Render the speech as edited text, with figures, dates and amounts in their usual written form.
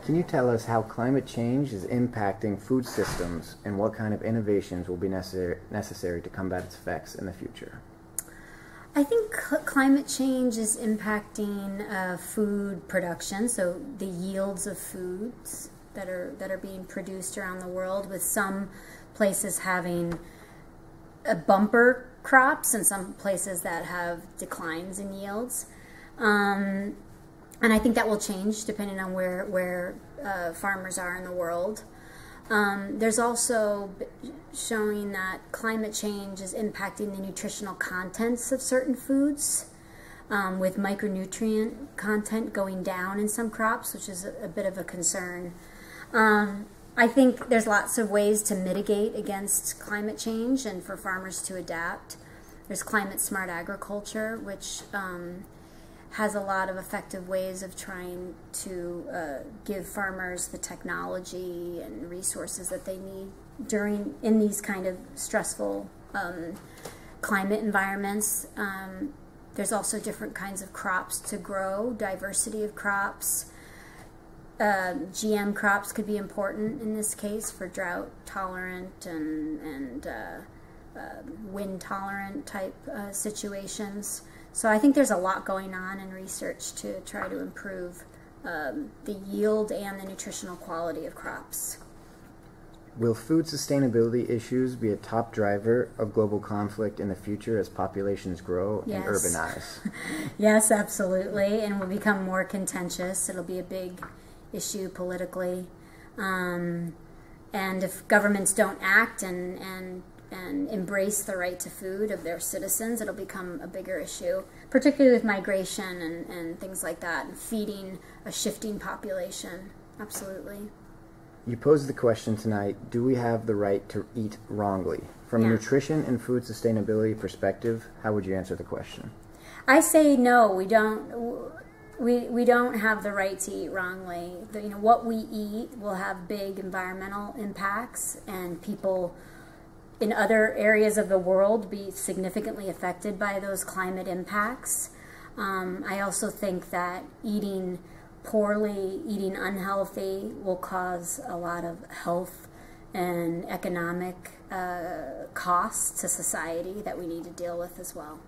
Can you tell us how climate change is impacting food systems and what kind of innovations will be necessary to combat its effects in the future? I think climate change is impacting food production, so the yields of foods that are being produced around the world, with some places having bumper crops and some places that have declines in yields. And I think that will change depending on where farmers are in the world. There's also showing that climate change is impacting the nutritional contents of certain foods, with micronutrient content going down in some crops, which is a bit of a concern. I think there's lots of ways to mitigate against climate change and for farmers to adapt. There's climate smart agriculture, which has a lot of effective ways of trying to give farmers the technology and resources that they need in these kind of stressful climate environments. There's also different kinds of crops to grow, diversity of crops. GM crops could be important in this case for drought tolerant and wind tolerant type situations. So I think there's a lot going on in research to try to improve the yield and the nutritional quality of crops. Will food sustainability issues be a top driver of global conflict in the future as populations grow and urbanize? Yes, absolutely, and will become more contentious. It'll be a big issue politically. And if governments don't act and embrace the right to food of their citizens, it'll become a bigger issue, particularly with migration and things like that, and feeding a shifting population. Absolutely. You posed the question tonight, do we have the right to eat wrongly? From a nutrition and food sustainability perspective, how would you answer the question? I say no, we don't. We don't have the right to eat wrongly. What we eat will have big environmental impacts, and people in other areas of the world be significantly affected by those climate impacts. I also think that eating poorly, eating unhealthy, will cause a lot of health and economic costs to society that we need to deal with as well.